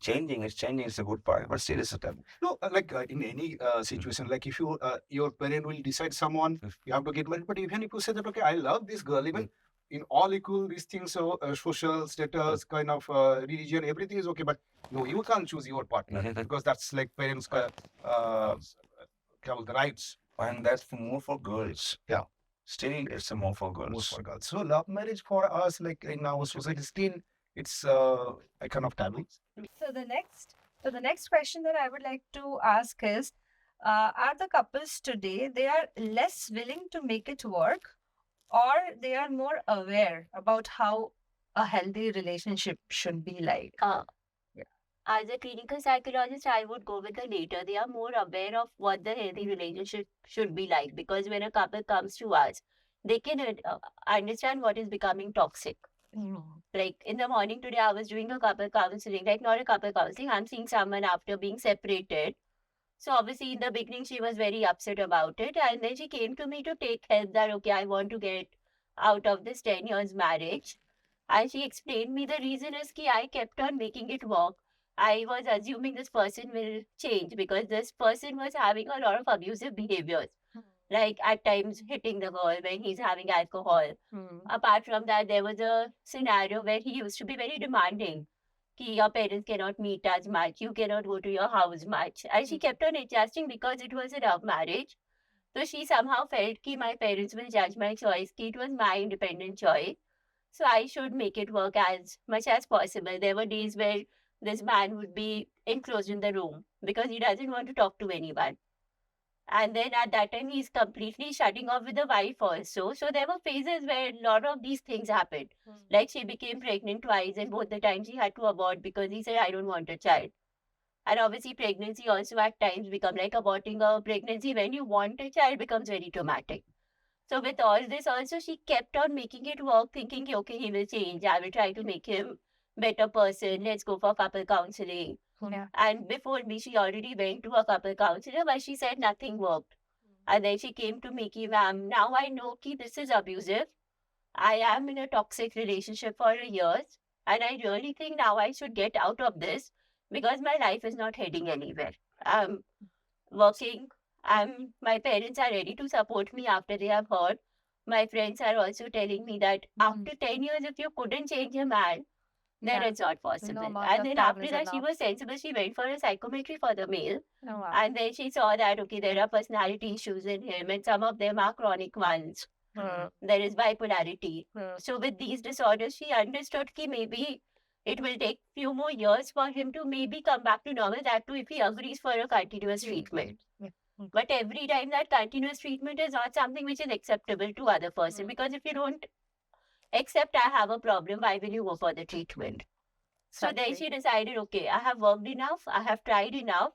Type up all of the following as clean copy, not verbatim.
changing. It's changing. It's a good part, but still it's a taboo. No, in any situation, like if you your parent will decide someone, you have to get married. But even if you say that, okay, I love this girl, even in all equal these things, so social status, kind of religion, everything is okay. But no, you can't choose your partner because that's like parents' the rights. And that's more for girls. Yeah. Still, it's more for More girls. for girls. So love marriage for us, like in our society, still it's a kind of taboo. So the next question that I would like to ask is, are the couples today, they are less willing to make it work, or they are more aware about how a healthy relationship should be like? As a clinical psychologist, I would go with the later. They are more aware of what the healthy relationship should be like, because when a couple comes to us, they can understand what is becoming toxic. Like in the morning today, I was doing a couple counseling, like not a couple counseling. I'm seeing someone after being separated. So obviously in the beginning, she was very upset about it. And then she came to me to take help that, okay, I want to get out of this 10 years marriage. And she explained me the reason is that I kept on making it work. I was assuming this person will change because this person was having a lot of abusive behaviors. Like at times hitting the girl when he's having alcohol. Apart from that, there was a scenario where he used to be very demanding. Ki your parents cannot meet as much, you cannot go to your house much. And she kept on adjusting because it was a love marriage. So she somehow felt ki my parents will judge my choice, ki it was my independent choice. So I should make it work as much as possible. There were days where this man would be enclosed in the room because he doesn't want to talk to anyone. And then at that time, he's completely shutting off with the wife also. So there were phases where a lot of these things happened. Like she became pregnant twice, and both the times she had to abort because he said, I don't want a child. And obviously, pregnancy also at times become like aborting a pregnancy when you want a child becomes very traumatic. So with all this also, she kept on making it work, thinking, okay, he will change. I will try to make him better person. Let's go for couple counseling. Yeah. And before me, she already went to a couple counselor, but she said nothing worked. And then she came to me, ki, ma'am, now I know ki this is abusive. I am in a toxic relationship for years. And I really think now I should get out of this because my life is not heading anywhere. I'm working. My parents are ready to support me after they have heard. My friends are also telling me that after 10 years, if you couldn't change a man, then it's not possible. And then after that, she was sensible. She went for a psychometry for the male. And then she saw that, okay, there are personality issues in him, and some of them are chronic ones. There is bipolarity. So with these disorders, she understood that maybe it will take few more years for him to maybe come back to normal, that too if he agrees for a continuous treatment. But every time that continuous treatment is not something which is acceptable to other person, because if you don't accept I have a problem, why will you go for the treatment? So then she decided, okay, I have worked enough, I have tried enough.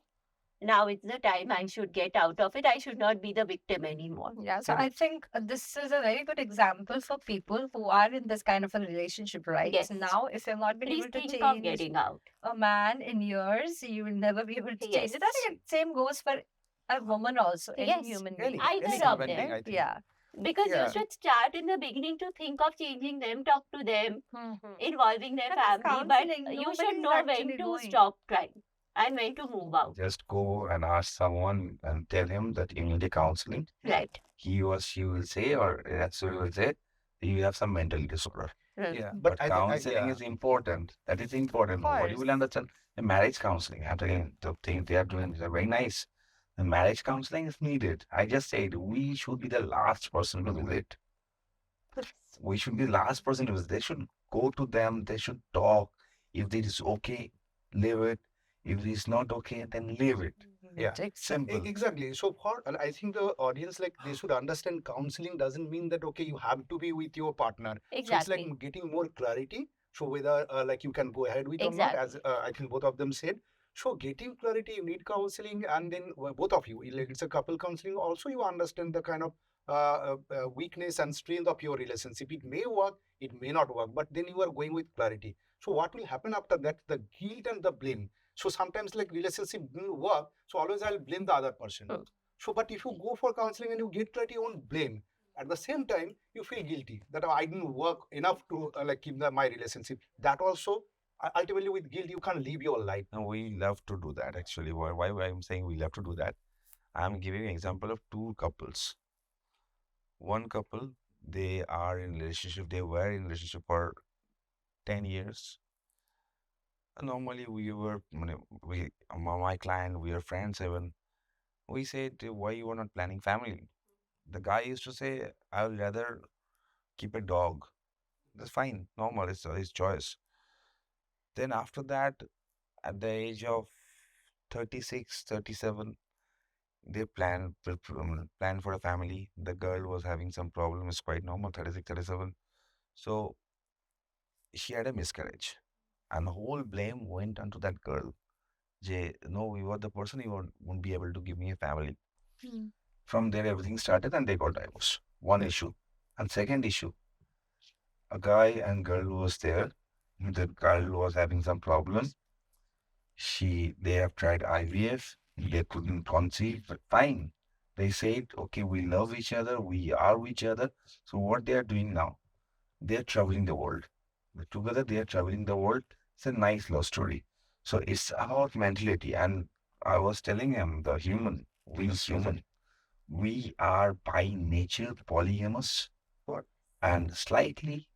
Now it's the time I should get out of it. I should not be the victim anymore. Yeah, so I think this is a very good example for people who are in this kind of a relationship, right? Yes. Now, if you're not been Please able to think of change getting out. a man in years, you will never be able to change Yes. it. I think same goes for a woman also, any Yes. human being. Either Any of human them. being, I think. Yeah. Because Yeah. you should start in the beginning to think of changing them, talk to them, involving their That is family, but counseling. you Nobody should is know when actually to doing. stop trying and when to move out. Just go and ask someone and tell him that you need a counseling. Right. He or she will say, or that's what will say, you have some mental disorder. Yeah, But I think counseling is important. That is important. Of Nobody will course. understand. The marriage counseling, I'm telling you, the thing they are doing is very nice. The marriage counseling is needed. I just said we should be the last person to do it. We should be the last person to do it. They should go to them. They should talk. If it is okay, live it. If it is not okay, then leave it. Yeah. Simple. Exactly. So I think the audience, like, they should understand counseling doesn't mean that, okay, you have to be with your partner. So it's Exactly. like getting more clarity. So whether like you can go ahead with or not, as I think both of them said. So getting clarity, you need counseling, and then both of you, like it's a couple counseling. Also, you understand the kind of weakness and strength of your relationship. It may work, it may not work, but then you are going with clarity. So what will happen after that? The guilt and the blame. So sometimes like relationship didn't work, so always I'll blame the other person. So but if you go for counseling and you get clarity, you won't blame. At the same time, you feel guilty that I didn't work enough to like keep my relationship. That also ultimately with guilt you can't live your life. And we love to do that actually. Why I'm saying we love to do that? I'm giving an example of two couples. One couple, they are in relationship, they were in relationship for 10 years. And normally my client, we are friends even. We said, why you are not planning family? The guy used to say, I would rather keep a dog. That's fine, normal, it's his choice. Then after that, at the age of 36, 37, they plan for a family. The girl was having some problem, it's quite normal, 36, 37. So she had a miscarriage. And the whole blame went onto that girl. Jay, no, you are the person, you won't be able to give me a family. From there, everything started and they got divorced. One issue. And second issue, a guy and girl was there. The girl was having some problem. They have tried IVF. They couldn't conceive, but fine. They said, okay, we love each other. We are with each other. So what they are doing now? They are traveling the world. Together, they are traveling the world. It's a nice love story. So it's about mentality. And I was telling him, we human, we are by nature polygamous and slightly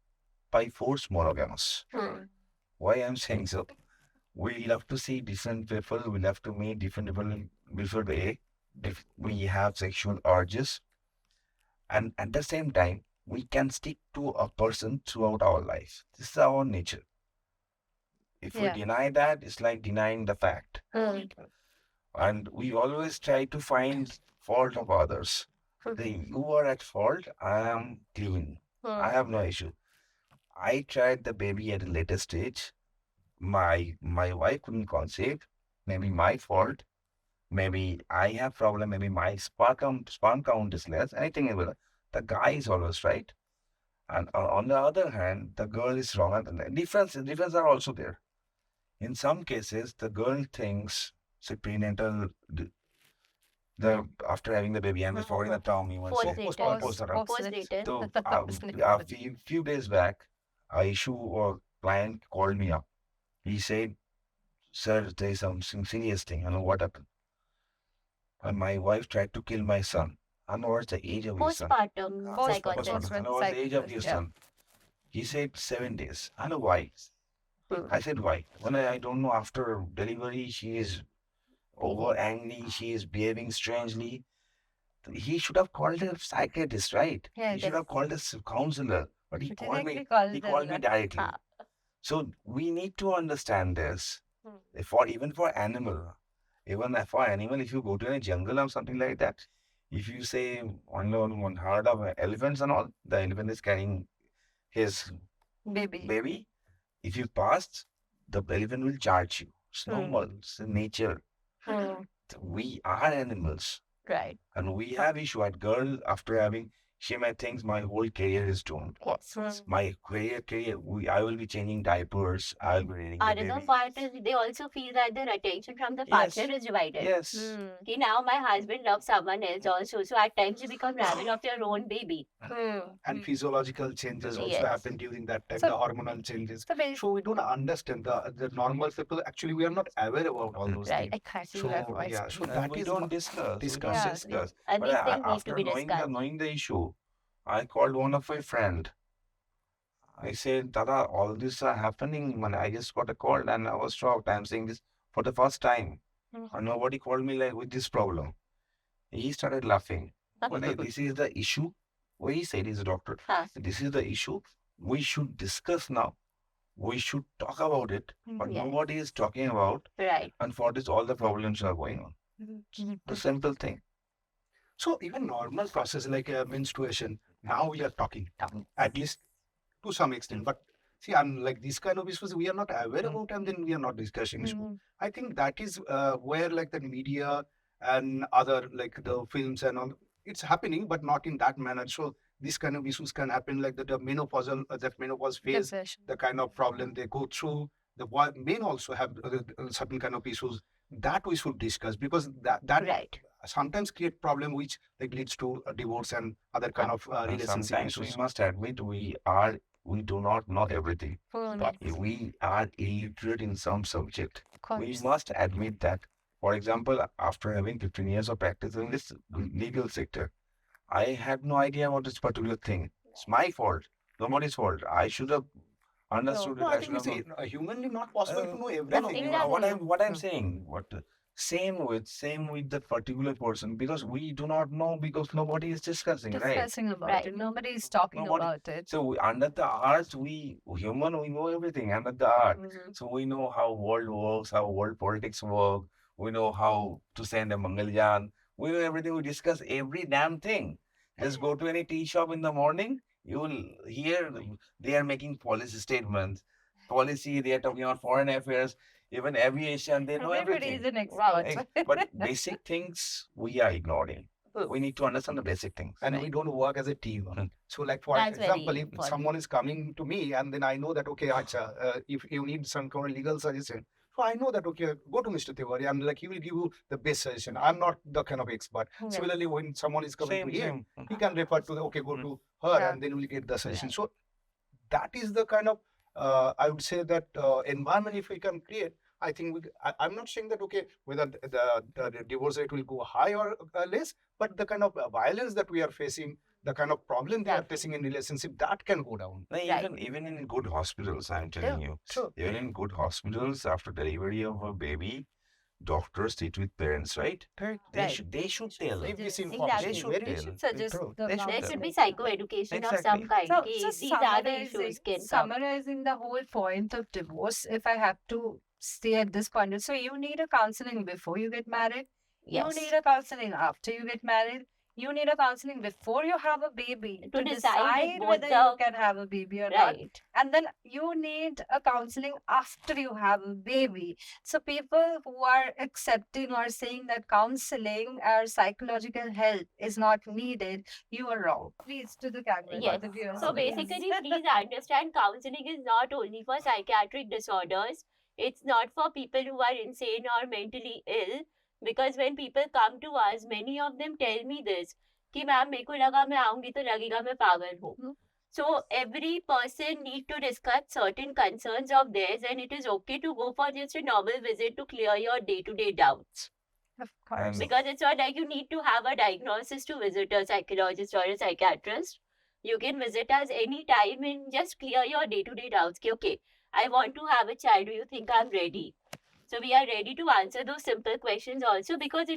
by force monogamous. Why I'm saying so? We love to see different people, we love to meet different people in different way. If we have sexual urges, and at the same time, we can stick to a person throughout our life. This is our nature. If we Yeah. deny that, it's like denying the fact. And we always try to find fault of others. You are at fault, I am clean. I have no issue. I tried the baby at a later stage. My wife couldn't conceive. Maybe my fault. Maybe I have problem. Maybe my sperm count is less. Anything else. The guy is always right. And on the other hand, the girl is wrong. And the difference are also there. In some cases, the girl thinks prenatal the after having the baby. I'm just forgetting the term you want to say. Postnatal. Postnatal. So Postnatal. a few days back, a issue or client called me up. He said, "Sir, there is some serious thing. I know what happened. And my wife tried to kill my son. I know what's the age of your son. Postpartum psychosis. I know what's the age of your Yeah. son. He said 7 days. I know why. Hmm. I said why. When I don't know after delivery, she is over angry. She is behaving strangely. He should have called a psychiatrist, right? Yeah, He should have called a counselor. But he called me. Directly He called me them. directly. Ah. So we need to understand this. Hmm. Even for animal, if you go to a jungle or something like that, if you say one herd of elephants and all, the elephant is carrying his Baby. baby. If you pass, the elephant will charge you. It's Hmm. normal. It's in nature. Hmm. We are animals. Right. And we have issue at girl after having she might think my whole career is doomed. Yes. My I will be changing diapers, I will be reading the Another baby. part is they also feel that their attention from the Yes. partner is divided. Yes. Okay, now my husband loves someone else also, so at times you become raven of your own baby. And physiological changes also Yes. happen during that time, So- the hormonal changes. So basically, So we don't understand the normal people. Actually, we are not aware about all those Right. things. exactly So that voice. yeah, so And that we is don't what- discuss. discuss. Yeah. Discuss. And But these things need to after be discussed. knowing the issue, I called one of my friend. I said, Dada, all this are happening. Man, I just got a call and I was shocked. I'm saying this for the first time. And nobody called me like with this problem. He started laughing. Well, this is the issue. Well, he said he's a doctor. Huh. This is the issue. We should discuss now. We should talk about it. But Yes. nobody is talking about. Right. And for this, all the problems are going on. The simple thing. So even normal process like menstruation, now we are talking at least to some extent. But see, I'm like these kind of issues we are not aware about, and then we are not discussing. So I think that is where like the media and other like the films and all, it's happening, but not in that manner. So these kind of issues can happen, like the menopausal that menopause phase, Depression. the kind of problem they go through. Men also have certain kind of issues that we should discuss, because that Right. sometimes create problem which like leads to divorce and other kind of And relationship sometimes we issues. must admit we are we do not know everything. But We are illiterate in some subject. of We course. must admit that. For example, after having 15 years of practice in this legal sector, I had no idea about this particular thing. It's my fault. Nobody's fault. I should have understood No, it. I I think should have it's known. humanly not possible to know No, everything. Exactly. what I'm Yeah. saying, same with that particular person, because we do not know, because nobody is discussing, right? Discussing about Right. it. Nobody is talking Nobody. about it. So under the arts, we know everything under the art. Mhm. So we know how world works, how world politics work. We know how to send a Mangalyan. We know everything. We discuss every damn thing. Just go to any tea shop in the morning. You will hear they are making policy statements, policy. They are talking about foreign affairs, even aviation. They know Everybody is everything. an Right. expert. But basic things we are ignoring. We need to understand the basic things. And we Right. don't work as a team. Mhm. So, like for That's very example, if important. someone is coming to me and then I know that okay, acha, if you need some kind of legal suggestion, so I know that okay, go to Mr. Tiwari and like he will give you the best suggestion. I'm not the kind of expert. Yes. Similarly, when someone is coming Same, to him, same. he can refer to the okay, go Mm. to her Yeah. and then we'll get the suggestion. Right. So that is the kind of I would say that environment if we can create. I think I'm not saying that okay whether the divorce rate will go high or less, but the kind of violence that we are facing, the kind of problem they are Exactly. facing in relationship, that can go down. No, Right. even in good hospitals, I'm telling you, Sure. even in good hospitals, after delivery of a baby, doctors sit with parents, right? Correct. They should tell. Give this Exactly. information. They should Very They tell. should suggest true. the They should There tell. should be counseling. psychoeducation of some Exactly. kind. So, Okay, just these are the issues can come. summarizing the whole point of divorce, if I have to stay at this point, so you need a counseling before you get married. Yes. You need a counseling after you get married. You need a counseling before you have a baby To decide if both whether you the- can have a baby or not. Right. And then you need a counseling after you have a baby. So people who are accepting or saying that counseling or psychological help is not needed, you are wrong. Please to the camera. Yes. the viewers, So please. basically, please understand counseling is not only for psychiatric disorders. It's not for people who are insane or mentally ill. Because when people come to us, many of them tell me this, कि ma'am मेरे को लगा मैं आऊंगी तो लगेगा मैं पागल हूँ. So every person need to discuss certain concerns of theirs, and it is okay to go for just a normal visit to clear your day-to-day doubts. Of course. Because it's not like you need to have a diagnosis to visit a psychologist or a psychiatrist. You can visit us anytime and just clear your day-to-day doubts. Ki, okay, I want to have a child. Do you think I'm ready? So we are ready to answer those simple questions also, because it